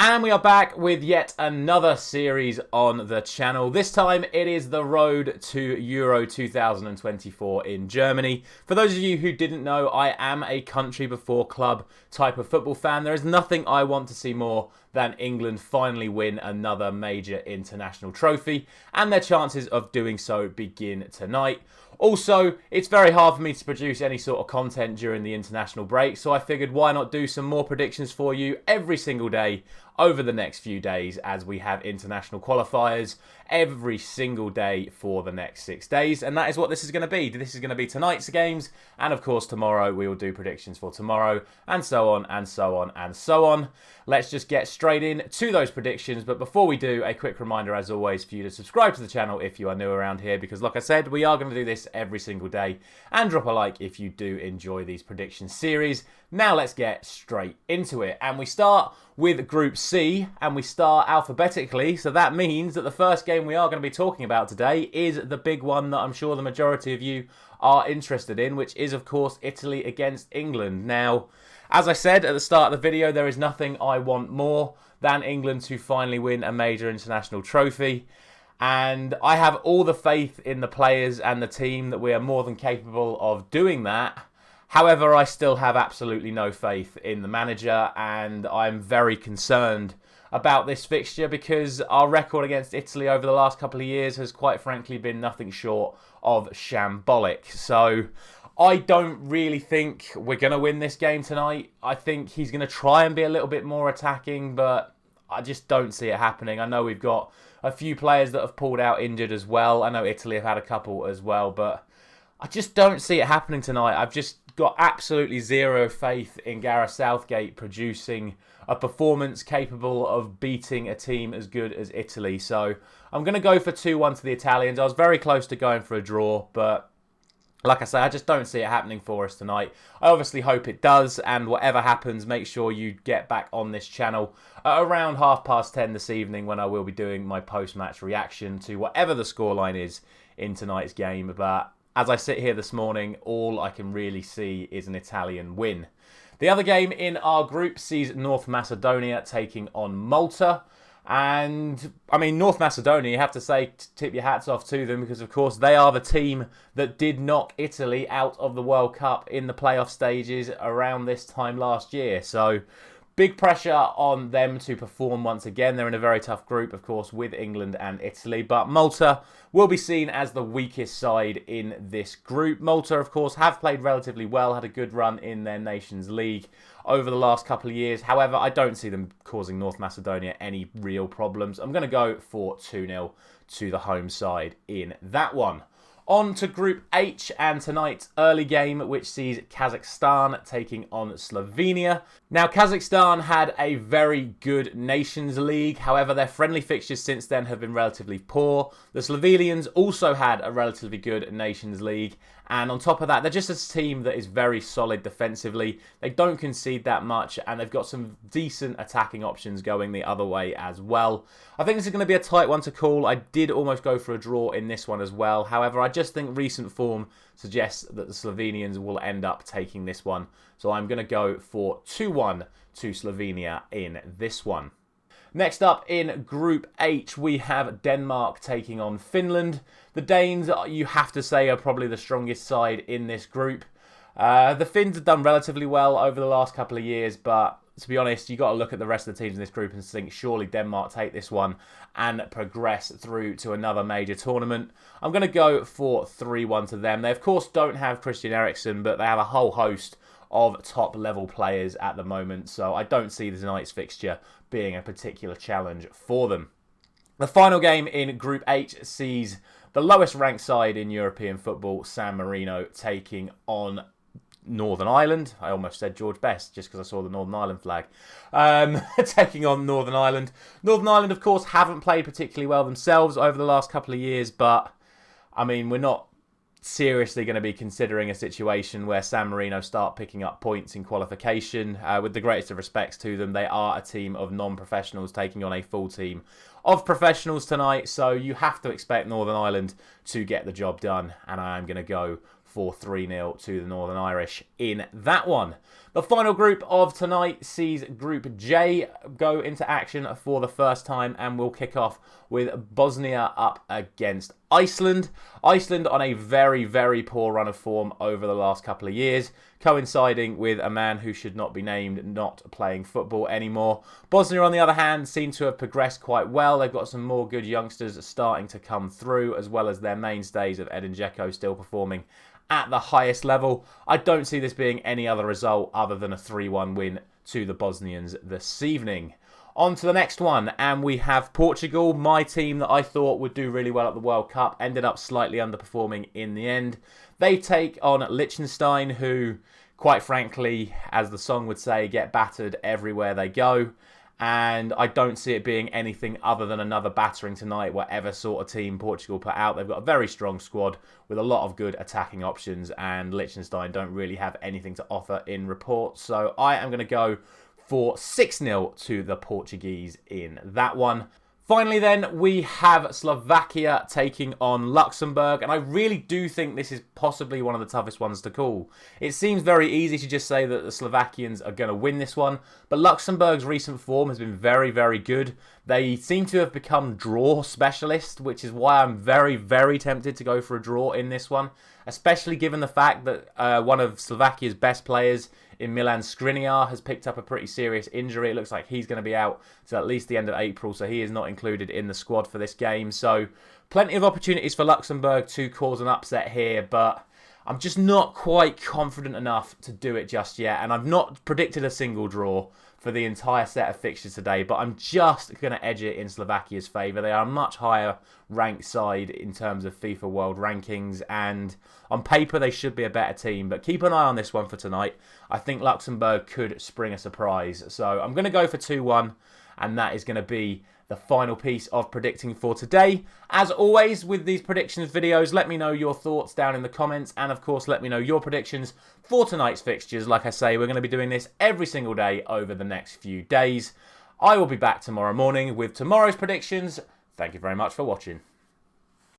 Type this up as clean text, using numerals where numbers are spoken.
And we are back with yet another series on the channel. This time it is the road to Euro 2024 in Germany. For those of you who didn't know, I am a country before club type of football fan. There is nothing I want to see more than England finally win another major international trophy, and their chances of doing so begin tonight. Also, it's very hard for me to produce any sort of content during the international break, so I figured why not do some more predictions for you every single day over the next few days, as we have international qualifiers every single day for the next 6 days. And that is what this is going to be. This is going to be tonight's games, and of course tomorrow we will do predictions for tomorrow, and so on and so on and so on. Let's just get straight in to those predictions. But before we do, a quick reminder as always for you to subscribe to the channel if you are new around here, because like I said, we are going to do this every single day, and drop a like if you do enjoy these prediction series. Now let's get straight into it, and we start with Group C, and we start alphabetically, so that means that the first game we are going to be talking about today is the big one that I'm sure the majority of you are interested in, which is of course Italy against England. Now, as I said at the start of the video, there is nothing I want more than England to finally win a major international trophy, and I have all the faith in the players and the team that we are more than capable of doing that. However, I still have absolutely no faith in the manager, and I'm very concerned about this fixture because our record against Italy over the last couple of years has quite frankly been nothing short of shambolic. So I don't really think we're going to win this game tonight. I think he's going to try and be a little bit more attacking, but I just don't see it happening. I know we've got a few players that have pulled out injured as well. I know Italy have had a couple as well, but I just don't see it happening tonight. I've just got absolutely zero faith in Gareth Southgate producing a performance capable of beating a team as good as Italy. So I'm going to go for 2-1 to the Italians. I was very close to going for a draw, but like I say, I just don't see it happening for us tonight. I obviously hope it does, and whatever happens, make sure you get back on this channel at around 10:30 this evening, when I will be doing my post-match reaction to whatever the scoreline is in tonight's game. But as I sit here this morning, all I can really see is an Italian win. The other game in our group sees North Macedonia taking on Malta. And, I mean, North Macedonia, you have to say, tip your hats off to them, because, of course, they are the team that did knock Italy out of the World Cup in the playoff stages around this time last year. So big pressure on them to perform once again. They're in a very tough group, of course, with England and Italy. But Malta will be seen as the weakest side in this group. Malta, of course, have played relatively well, had a good run in their Nations League over the last couple of years. However, I don't see them causing North Macedonia any real problems. I'm going to go for 2-0 to the home side in that one. On to Group H, and tonight's early game, which sees Kazakhstan taking on Slovenia. Now, Kazakhstan had a very good Nations League. However, their friendly fixtures since then have been relatively poor. The Slovenians also had a relatively good Nations League. And on top of that, they're just a team that is very solid defensively. They don't concede that much, and they've got some decent attacking options going the other way as well. I think this is going to be a tight one to call. I did almost go for a draw in this one as well. However, I just think recent form suggests that the Slovenians will end up taking this one. So I'm going to go for 2-1 to Slovenia in this one. Next up in Group H, we have Denmark taking on Finland. The Danes, you have to say, are probably the strongest side in this group. The Finns have done relatively well over the last couple of years, but to be honest, you've got to look at the rest of the teams in this group and think, surely Denmark take this one and progress through to another major tournament. I'm going to go for 3-1 to them. They, of course, don't have Christian Eriksen, but they have a whole host of top-level players at the moment, so I don't see tonight's fixture being a particular challenge for them. The final game in Group H sees the lowest-ranked side in European football, San Marino, taking on Northern Ireland. I almost said George Best just because I saw the Northern Ireland flag. Taking on Northern Ireland. Northern Ireland, of course, haven't played particularly well themselves over the last couple of years, but, I mean, we're not seriously going to be considering a situation where San Marino start picking up points in qualification. With the greatest of respects to them, they are a team of non-professionals taking on a full team of professionals tonight, so you have to expect Northern Ireland to get the job done, and I'm going to go for 3-0 to the Northern Irish in that one. The final group of tonight sees Group J go into action for the first time, and we'll kick off with Bosnia up against Iceland. Iceland on a very, very poor run of form over the last couple of years, coinciding with a man who should not be named not playing football anymore. Bosnia, on the other hand, seem to have progressed quite well. They've got some more good youngsters starting to come through, as well as their mainstays of Edin Dzeko still performing at the highest level. I don't see this being any other result other than a 3-1 win to the Bosnians this evening. On to the next one, and we have Portugal, my team that I thought would do really well at the World Cup, ended up slightly underperforming in the end. They take on Liechtenstein, who, quite frankly, as the song would say, get battered everywhere they go. And I don't see it being anything other than another battering tonight, whatever sort of team Portugal put out. They've got a very strong squad with a lot of good attacking options, and Liechtenstein don't really have anything to offer in report. So I am going to go for 6-0 to the Portuguese in that one. Finally then, we have Slovakia taking on Luxembourg, and I really do think this is possibly one of the toughest ones to call. It seems very easy to just say that the Slovakians are going to win this one, but Luxembourg's recent form has been very, very good. They seem to have become draw specialists, which is why I'm very, very tempted to go for a draw in this one, especially given the fact that one of Slovakia's best players in Milan Skriniar has picked up a pretty serious injury. It looks like he's going to be out till at least the end of April, so he is not included in the squad for this game. So plenty of opportunities for Luxembourg to cause an upset here, but I'm just not quite confident enough to do it just yet. And I've not predicted a single draw for the entire set of fixtures today, but I'm just going to edge it in Slovakia's favour. They are a much higher ranked side in terms of FIFA World Rankings, and on paper they should be a better team, but keep an eye on this one for tonight. I think Luxembourg could spring a surprise, so I'm going to go for 2-1, and that is going to be the final piece of predicting for today. As always with these predictions videos, let me know your thoughts down in the comments, and of course let me know your predictions for tonight's fixtures. Like I say, we're going to be doing this every single day over the next few days. I will be back tomorrow morning with tomorrow's predictions. Thank you very much for watching.